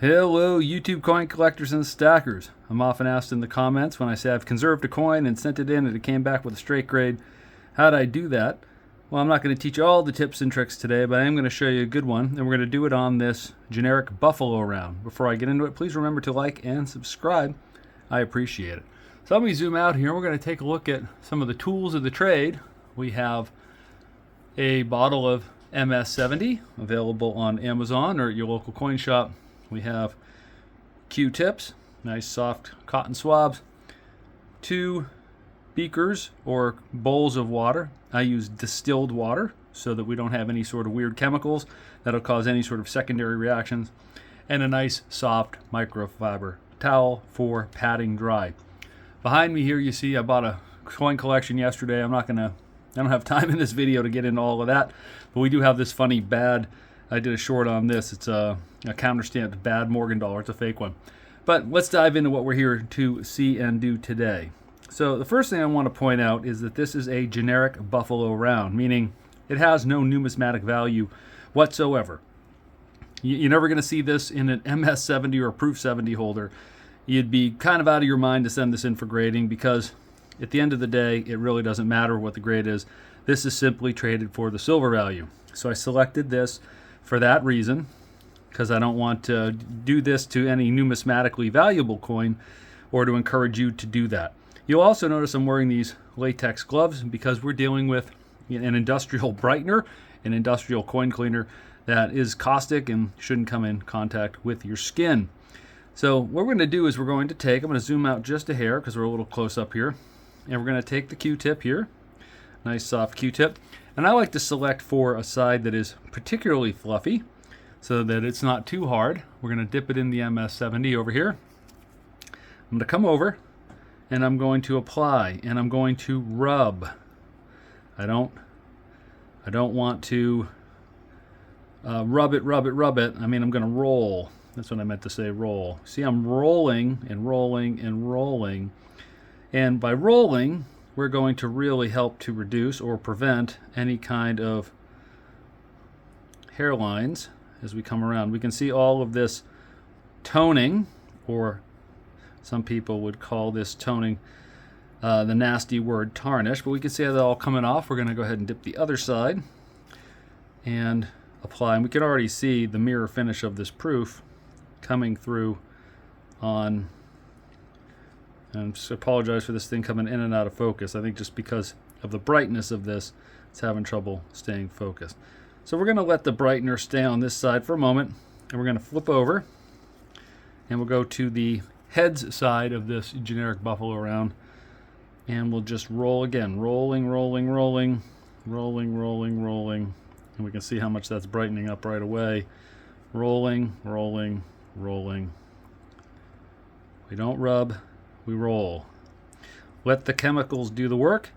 Hello, YouTube coin collectors and stackers. I'm often asked in the comments when I say I've conserved a coin and sent it in and it came back with a straight grade. How'd I do that? Well, I'm not going to teach you all the tips and tricks today, but I am going to show you a good one, and we're going to do it on this generic buffalo round. Before I get into it, please remember to like and subscribe. I appreciate it. So let me zoom out here. We're going to take a look at some of the tools of the trade. We have a bottle of MS70 available on Amazon or at your local coin shop. We have Q-tips, nice soft cotton swabs, 2 beakers or bowls of water. I use distilled water so that we don't have any sort of weird chemicals that'll cause any sort of secondary reactions, and a nice soft microfiber towel for patting dry. Behind me here you see I bought a coin collection yesterday. I don't have time in this video to get into all of that, but we do have this funny bad, I did a short on this. It's a counterstamped bad Morgan dollar. It's a fake one. But let's dive into what we're here to see and do today. So the first thing I want to point out is that this is a generic buffalo round, meaning it has no numismatic value whatsoever. You're never going to see this in an MS70 or a Proof 70 holder. You'd be kind of out of your mind to send this in for grading because at the end of the day, it really doesn't matter what the grade is. This is simply traded for the silver value. So I selected this for that reason, because I don't want to do this to any numismatically valuable coin or to encourage you to do that. You'll also notice I'm wearing these latex gloves because we're dealing with an industrial brightener, an industrial coin cleaner that is caustic and shouldn't come in contact with your skin. So what we're going to do is I'm going to zoom out just a hair because we're a little close up here, and we're going to take the Q-tip here, nice soft Q-tip, and I like to select for a side that is particularly fluffy so that it's not too hard. We're going to dip it in the MS70 over here. I'm going to come over and I'm going to apply and I'm going to rub. I don't want to rub it. I mean, I'm going to roll. That's what I meant to say, roll. See, I'm rolling and rolling and rolling. And by rolling, we're going to really help to reduce or prevent any kind of hairlines as we come around. We can see all of this toning, or some people would call this toning the nasty word tarnish, but we can see how that all coming off. We're going to go ahead and dip the other side and apply. And we can already see the mirror finish of this proof coming through on. And just apologize for this thing coming in and out of focus. I think just because of the brightness of this, it's having trouble staying focused. So we're going to let the brightener stay on this side for a moment, and we're going to flip over, and we'll go to the heads side of this generic buffalo round, and we'll just roll again. Rolling, rolling, rolling, rolling, rolling, rolling. And we can see how much that's brightening up right away. Rolling, rolling, rolling. We don't rub. We roll. Let the chemicals do the work.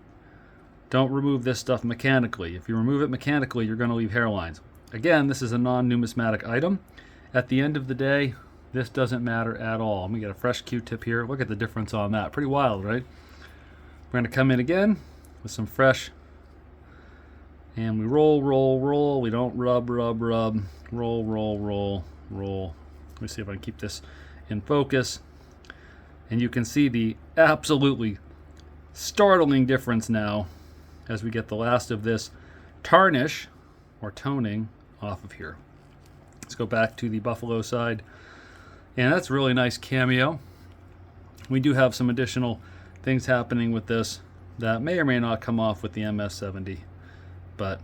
Don't remove this stuff mechanically. If you remove it mechanically, you're going to leave hairlines. Again, this is a non-numismatic item. At the end of the day, this doesn't matter at all. Let me get a fresh Q-tip here. Look at the difference on that. Pretty wild, right? We're going to come in again with some fresh, and we roll, roll, roll. We don't rub, rub, rub. Roll, roll, roll, roll. Let me see if I can keep this in focus. And you can see the absolutely startling difference now as we get the last of this tarnish or toning off of here. Let's go back to the buffalo side. And that's a really nice cameo. We do have some additional things happening with this that may or may not come off with the MS70, but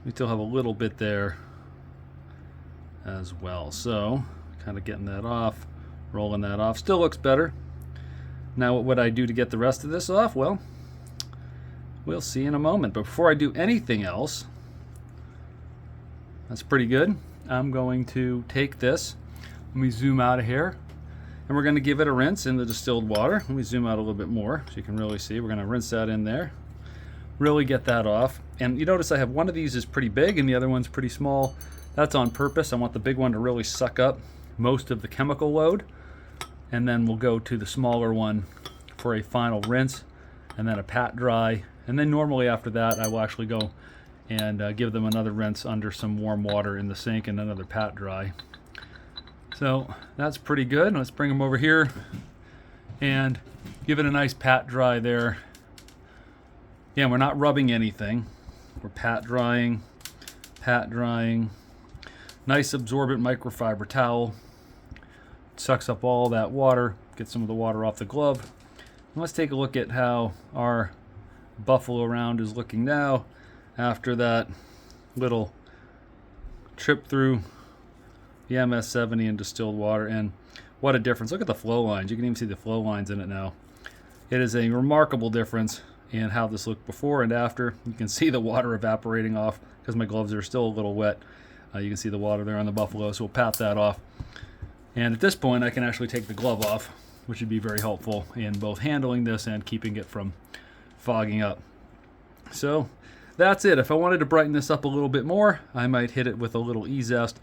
we still have a little bit there as well. So kind of getting that off. Rolling that off. Still looks better. Now what would I do to get the rest of this off? Well, we'll see in a moment. But before I do anything else, that's pretty good. I'm going to take this. Let me zoom out of here. And we're going to give it a rinse in the distilled water. Let me zoom out a little bit more so you can really see. We're going to rinse that in there. Really get that off. And you notice I have one of these is pretty big and the other one's pretty small. That's on purpose. I want the big one to really suck up most of the chemical load. And then we'll go to the smaller one for a final rinse and then a pat dry. And then normally after that I will actually go and give them another rinse under some warm water in the sink and another pat dry. So that's pretty good. Let's bring them over here and give it a nice pat dry there. Yeah, we're not rubbing anything. We're pat drying, pat drying. Nice absorbent microfiber towel. Sucks up all that water, get some of the water off the glove. And let's take a look at how our buffalo round is looking now after that little trip through the MS-70 in distilled water. And what a difference. Look at the flow lines. You can even see the flow lines in it now. It is a remarkable difference in how this looked before and after. You can see the water evaporating off because my gloves are still a little wet. You can see the water there on the buffalo, so we'll pat that off. And at this point, I can actually take the glove off, which would be very helpful in both handling this and keeping it from fogging up. So that's it. If I wanted to brighten this up a little bit more, I might hit it with a little e-zest.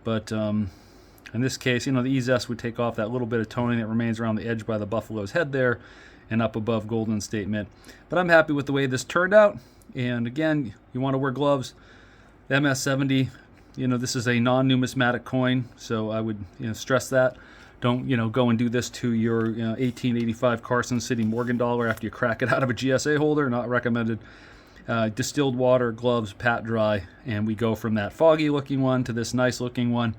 But in this case, the e-zest would take off that little bit of toning that remains around the edge by the buffalo's head there and up above Golden State Mint. But I'm happy with the way this turned out. And again, you want to wear gloves. The MS-70, this is a non-numismatic coin, so I would stress that. Don't go and do this to your 1885 Carson City Morgan dollar after you crack it out of a GSA holder. Not recommended. Distilled water, gloves, pat dry, and we go from that foggy looking one to this nice looking one.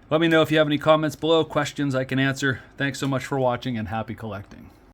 Let me know if you have any comments below, questions I can answer. Thanks so much for watching, and happy collecting.